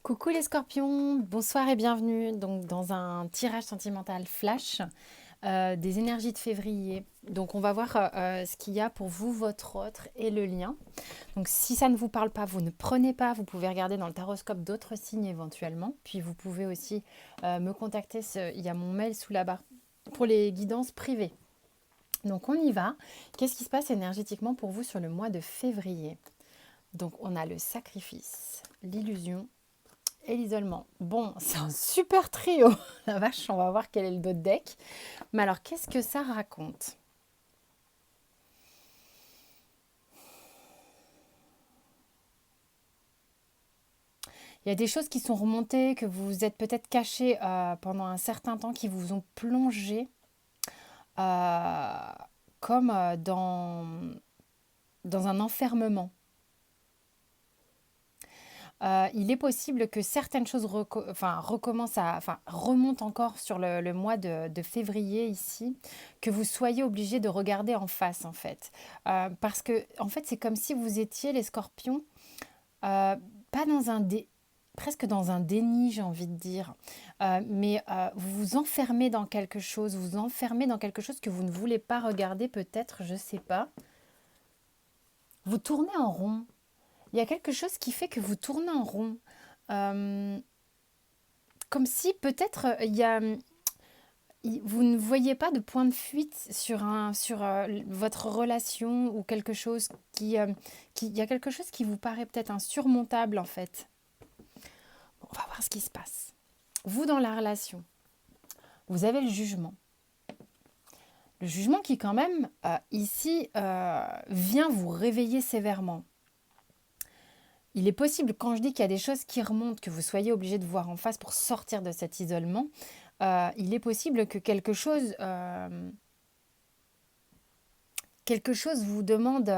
Coucou les scorpions, bonsoir et bienvenue donc dans un tirage sentimental flash des énergies de février. Donc on va voir ce qu'il y a pour vous, votre autre et le lien. Donc si ça ne vous parle pas, vous ne prenez pas, vous pouvez regarder dans le taroscope d'autres signes éventuellement. Puis vous pouvez aussi me contacter, il y a mon mail sous la barre pour les guidances privées. Donc on y va. Qu'est-ce qui se passe énergétiquement pour vous sur le mois de février? Donc on a le sacrifice, l'illusion et l'isolement. Bon, c'est un super trio. La vache, on va voir quel est le dos de deck. Mais alors, qu'est-ce que ça raconte? Il y a des choses qui sont remontées, que vous êtes peut-être cachées pendant un certain temps, qui vous ont plongé euh, comme dans un enfermement. Il est possible que certaines choses remontent encore sur le mois de février ici, que vous soyez obligé de regarder en face en fait. Parce que en fait c'est comme si vous étiez les scorpions, pas dans presque dans un déni j'ai envie de dire, mais vous vous enfermez dans quelque chose, vous vous enfermez dans quelque chose que vous ne voulez pas regarder peut-être, je sais pas. Vous tournez en rond. Il y a quelque chose qui fait que vous tournez en rond. Euh, Comme si peut-être vous ne voyez pas de point de fuite sur votre relation ou quelque chose il y a quelque chose qui vous paraît peut-être insurmontable en fait. Bon, on va voir ce qui se passe. Vous dans la relation, vous avez le jugement. Le jugement qui quand même ici vient vous réveiller sévèrement. Il est possible, quand je dis qu'il y a des choses qui remontent, que vous soyez obligé de voir en face pour sortir de cet isolement, il est possible que quelque chose vous demande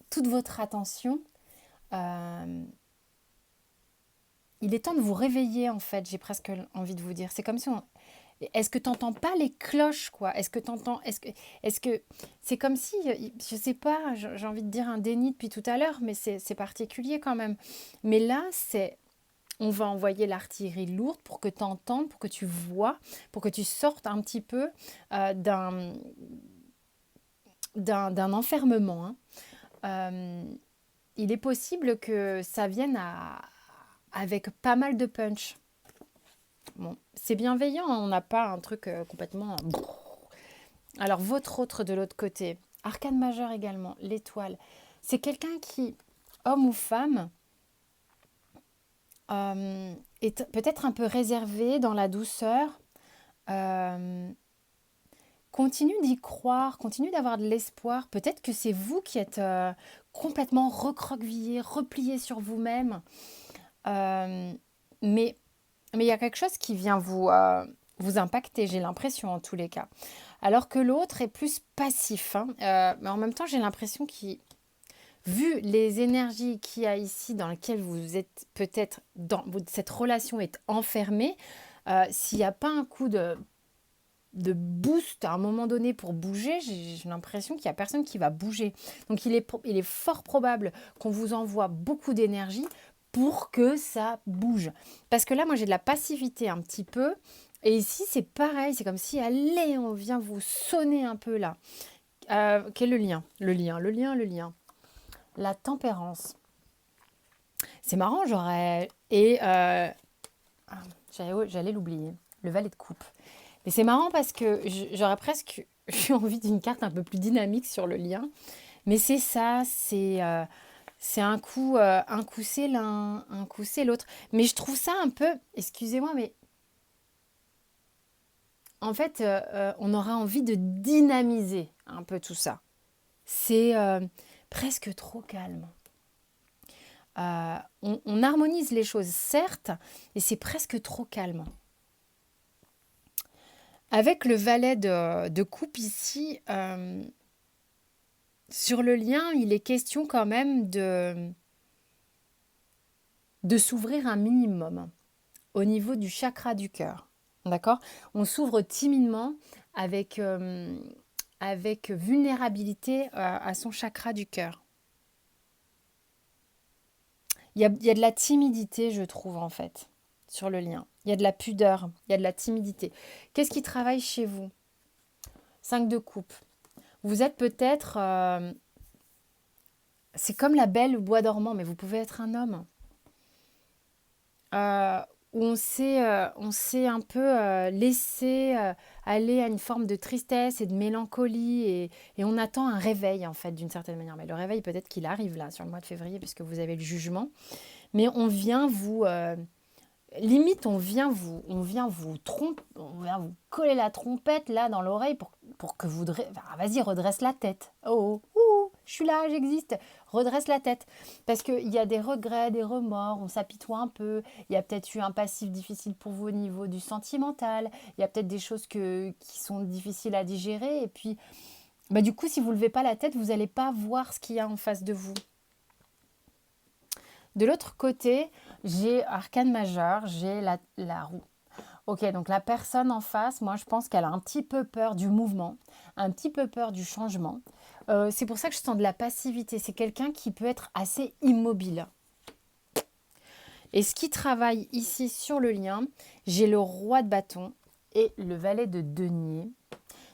toute votre attention. Euh, il est temps de vous réveiller, en fait, j'ai presque envie de vous dire. C'est comme si on... Est-ce que tu n'entends pas les cloches, quoi? Est-ce que tu entends... Est-ce que... C'est comme si, je sais pas, j'ai envie de dire un déni depuis tout à l'heure, mais c'est particulier quand même. Mais là, c'est... On va envoyer l'artillerie lourde pour que tu entendes, pour que tu vois, pour que tu sortes un petit peu d'un enfermement. Hein. Euh, il est possible que ça vienne avec pas mal de punch. Bon, c'est bienveillant, hein, on n'a pas un truc complètement... Alors, votre autre de l'autre côté, arcane majeur également, l'étoile. C'est quelqu'un qui, homme ou femme, est peut-être un peu réservé dans la douceur. Euh, Continue d'y croire, continue d'avoir de l'espoir. Peut-être que c'est vous qui êtes complètement recroquevillé, replié sur vous-même. Euh, mais mais il y a quelque chose qui vient vous impacter, j'ai l'impression en tous les cas. Alors que l'autre est plus passif. Hein. Mais en même temps, j'ai l'impression qu'il, vu les énergies qu'il y a ici dans lesquelles vous êtes peut-être, cette relation est enfermée, s'il n'y a pas un coup de boost à un moment donné pour bouger, j'ai l'impression qu'il n'y a personne qui va bouger. Donc il est fort probable qu'on vous envoie beaucoup d'énergie pour que ça bouge. Parce que là, moi, j'ai de la passivité un petit peu. Et ici, c'est pareil. C'est comme si, allez, on vient vous sonner un peu là. Quel est le lien? Le lien. La tempérance. C'est marrant, j'aurais... Et j'allais l'oublier. Le valet de coupe. Mais c'est marrant parce que j'aurais presque eu envie d'une carte un peu plus dynamique sur le lien. Mais c'est ça, c'est un coup c'est l'un, un coup c'est l'autre. Mais je trouve ça un peu, excusez-moi, mais en fait, on aura envie de dynamiser un peu tout ça. C'est presque trop calme. On harmonise les choses, certes, et c'est presque trop calme. Avec le valet de coupe ici, sur le lien, il est question quand même de s'ouvrir un minimum au niveau du chakra du cœur. D'accord? On s'ouvre timidement avec, avec vulnérabilité à son chakra du cœur. il y a de la timidité, je trouve, en fait, sur le lien. Il y a de la pudeur, il y a de la timidité. Qu'est-ce qui travaille chez vous? 5 de coupe. Vous êtes peut-être... c'est comme la belle au bois dormant, mais vous pouvez être un homme. euh, Où on s'est un peu laissé aller à une forme de tristesse et de mélancolie et on attend un réveil en fait d'une certaine manière. Mais le réveil peut-être qu'il arrive là sur le mois de février puisque vous avez le jugement. Mais on vient vous, limite on vient vous coller la trompette là dans l'oreille pour que vous, enfin, vas-y redresse la tête. Oh, ouh, je suis là, j'existe. Redresse la tête. Parce qu'il y a des regrets, des remords, on s'apitoie un peu. Il y a peut-être eu un passif difficile pour vous au niveau du sentimental. Il y a peut-être des choses qui sont difficiles à digérer. Et puis, bah, du coup, si vous ne levez pas la tête, vous n'allez pas voir ce qu'il y a en face de vous. De l'autre côté, j'ai arcane majeur, j'ai la roue. Ok, donc la personne en face, moi je pense qu'elle a un petit peu peur du mouvement, un petit peu peur du changement. C'est pour ça que je sens de la passivité. C'est quelqu'un qui peut être assez immobile. Et ce qui travaille ici sur le lien, j'ai le roi de bâton et le valet de denier.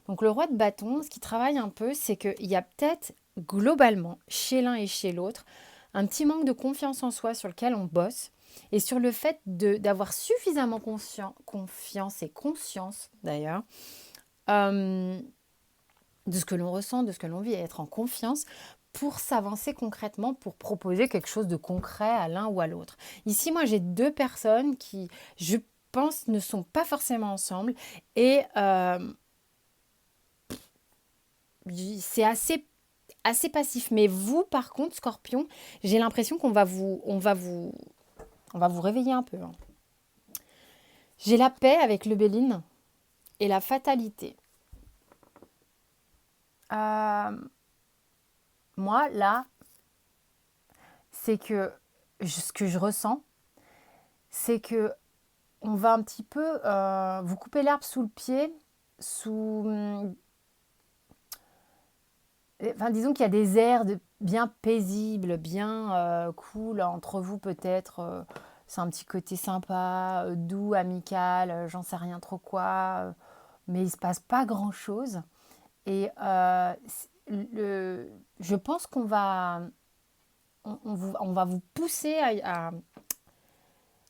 Donc le roi de bâton, ce qui travaille un peu, c'est qu'il y a peut-être globalement, chez l'un et chez l'autre, un petit manque de confiance en soi sur lequel on bosse et sur le fait d'avoir suffisamment confiance et conscience d'ailleurs euh, de ce que l'on ressent, de ce que l'on vit et être en confiance pour s'avancer concrètement, pour proposer quelque chose de concret à l'un ou à l'autre. Ici, moi, j'ai deux personnes qui, je pense, ne sont pas forcément ensemble et c'est assez passif. Mais vous, par contre, Scorpion, j'ai l'impression on va vous réveiller un peu. Hein. J'ai la paix avec le Béline et la fatalité. Euh, Moi, là, c'est que ce que je ressens, c'est que on va un petit peu vous couper l'herbe sous le pied, enfin, disons qu'il y a des airs bien paisibles, bien cool entre vous peut-être. C'est un petit côté sympa, doux, amical, j'en sais rien trop quoi. Mais il ne se passe pas grand-chose. Et je pense qu'on va, on va vous pousser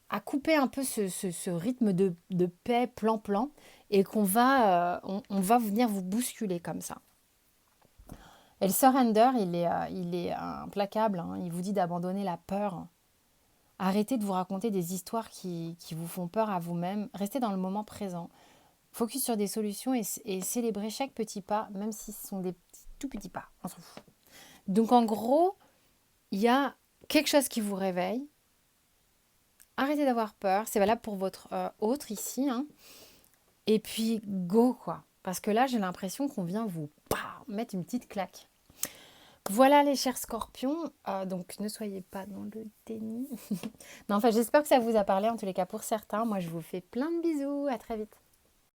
à couper un peu ce rythme de paix plan-plan et on va venir vous bousculer comme ça. Et le surrender, il est implacable. Hein. Il vous dit d'abandonner la peur. Arrêtez de vous raconter des histoires qui vous font peur à vous-même. Restez dans le moment présent. Focus sur des solutions et célébrez chaque petit pas, même si ce sont des tout petits pas. On s'en fout. Donc en gros, il y a quelque chose qui vous réveille. Arrêtez d'avoir peur. C'est valable pour votre autre ici. Hein. Et puis go quoi. Parce que là, j'ai l'impression qu'on vient vous mettre une petite claque. Voilà les chers scorpions, donc ne soyez pas dans le déni. Non, enfin, j'espère que ça vous a parlé en tous les cas pour certains. Moi, je vous fais plein de bisous, à très vite.